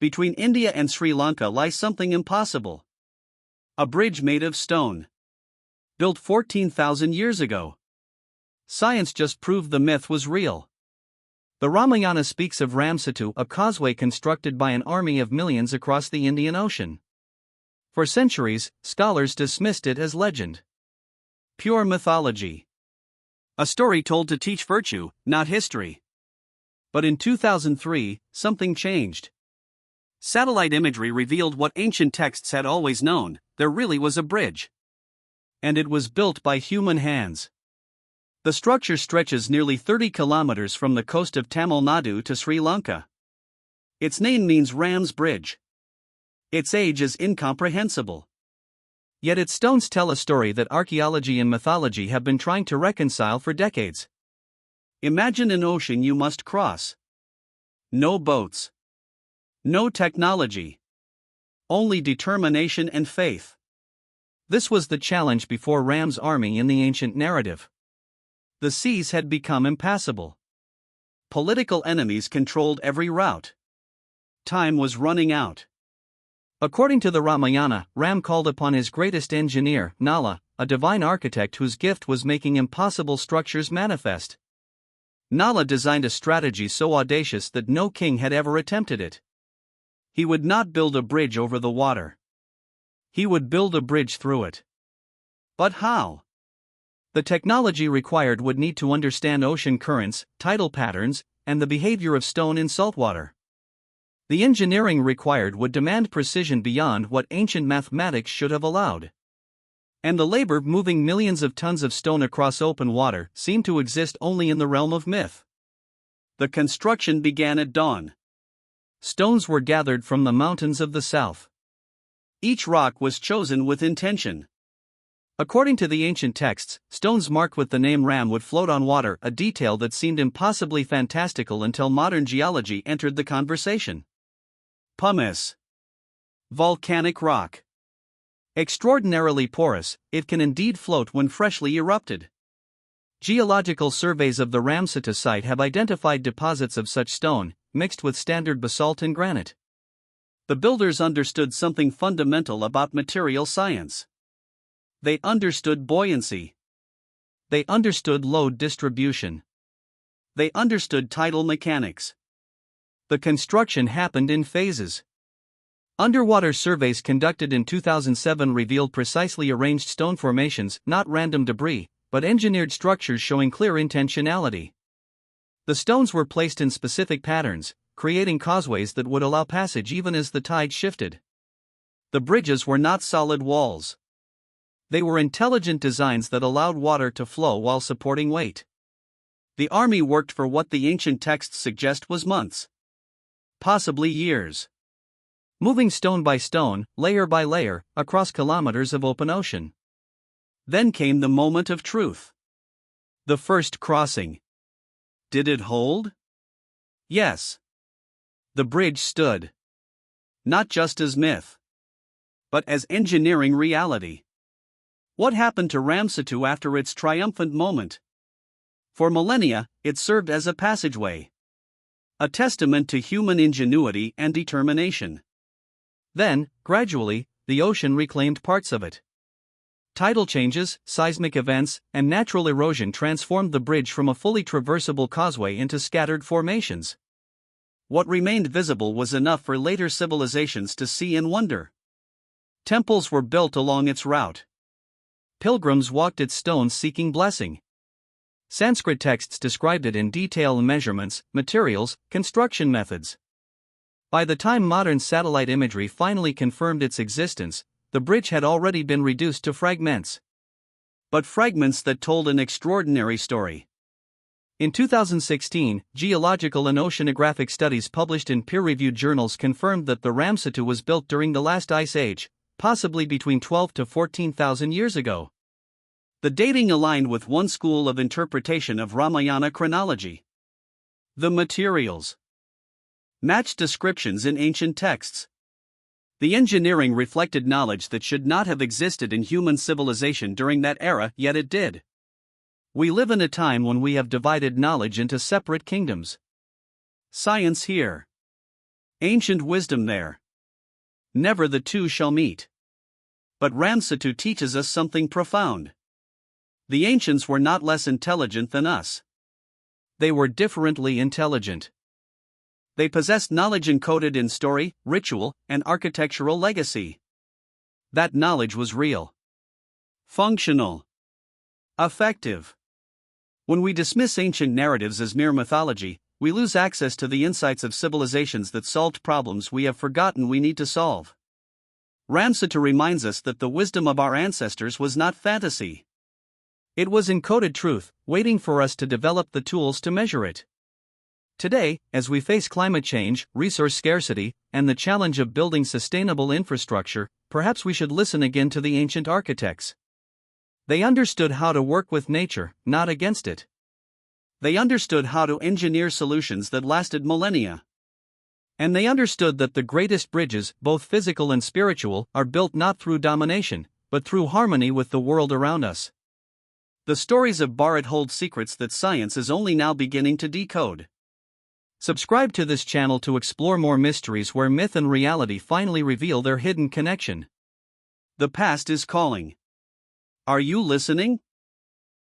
Between India and Sri Lanka lies something impossible. A bridge made of stone. Built 14,000 years ago. Science just proved the myth was real. The Ramayana speaks of Ram Setu, a causeway constructed by an army of millions across the Indian Ocean. For centuries, scholars dismissed it as legend. Pure mythology. A story told to teach virtue, not history. But in 2003, something changed. Satellite imagery revealed what ancient texts had always known: there really was a bridge. And it was built by human hands. The structure stretches nearly 30 kilometers from the coast of Tamil Nadu to Sri Lanka. Its name means Ram's Bridge. Its age is incomprehensible. Yet its stones tell a story that archaeology and mythology have been trying to reconcile for decades. Imagine an ocean you must cross. No boats. No technology. Only determination and faith. This was the challenge before Ram's army in the ancient narrative. The seas had become impassable. Political enemies controlled every route. Time was running out. According to the Ramayana, Ram called upon his greatest engineer, Nala, a divine architect whose gift was making impossible structures manifest. Nala designed a strategy so audacious that no king had ever attempted it. He would not build a bridge over the water. He would build a bridge through it. But how? The technology required would need to understand ocean currents, tidal patterns, and the behavior of stone in saltwater. The engineering required would demand precision beyond what ancient mathematics should have allowed. And the labor moving millions of tons of stone across open water seemed to exist only in the realm of myth. The construction began at dawn. Stones were gathered from the mountains of the south. Each rock was chosen with intention. According to the ancient texts, stones marked with the name Ram would float on water, a detail that seemed impossibly fantastical until modern geology entered the conversation. Pumice. Volcanic rock. Extraordinarily porous, it can indeed float when freshly erupted. Geological surveys of the Ram Setu site have identified deposits of such stone, mixed with standard basalt and granite. The builders understood something fundamental about material science. They understood buoyancy. They understood load distribution. They understood tidal mechanics. The construction happened in phases. Underwater surveys conducted in 2007 revealed precisely arranged stone formations, not random debris, but engineered structures showing clear intentionality. The stones were placed in specific patterns, creating causeways that would allow passage even as the tide shifted. The bridges were not solid walls. They were intelligent designs that allowed water to flow while supporting weight. The army worked for what the ancient texts suggest was months. Possibly years. Moving stone by stone, layer by layer, across kilometers of open ocean. Then came the moment of truth. The first crossing. Did it hold? Yes. The bridge stood. Not just as myth, but as engineering reality. What happened to Ram Setu after its triumphant moment? For millennia, it served as a passageway. A testament to human ingenuity and determination. Then, gradually, the ocean reclaimed parts of it. Tidal changes, seismic events, and natural erosion transformed the bridge from a fully traversable causeway into scattered formations. What remained visible was enough for later civilizations to see and wonder. Temples were built along its route. Pilgrims walked its stones seeking blessing. Sanskrit texts described it in detail: measurements, materials, construction methods. By the time modern satellite imagery finally confirmed its existence, the bridge had already been reduced to fragments. But fragments that told an extraordinary story. In 2016, geological and oceanographic studies published in peer-reviewed journals confirmed that the Ram Setu was built during the last ice age, possibly between 12 to 14,000 years ago. The dating aligned with one school of interpretation of Ramayana chronology. The materials matched descriptions in ancient texts. The engineering reflected knowledge that should not have existed in human civilization during that era, yet it did. We live in a time when we have divided knowledge into separate kingdoms. Science here. Ancient wisdom there. Never the two shall meet. But Ram Setu teaches us something profound. The ancients were not less intelligent than us. They were differently intelligent. They possessed knowledge encoded in story, ritual, and architectural legacy. That knowledge was real, functional, effective. When we dismiss ancient narratives as mere mythology, we lose access to the insights of civilizations that solved problems we have forgotten we need to solve. Ram Setu reminds us that the wisdom of our ancestors was not fantasy. It was encoded truth, waiting for us to develop the tools to measure it. Today, as we face climate change, resource scarcity, and the challenge of building sustainable infrastructure, perhaps we should listen again to the ancient architects. They understood how to work with nature, not against it. They understood how to engineer solutions that lasted millennia. And they understood that the greatest bridges, both physical and spiritual, are built not through domination, but through harmony with the world around us. The stories of Bharat hold secrets that science is only now beginning to decode. Subscribe to this channel to explore more mysteries where myth and reality finally reveal their hidden connection. The past is calling. Are you listening?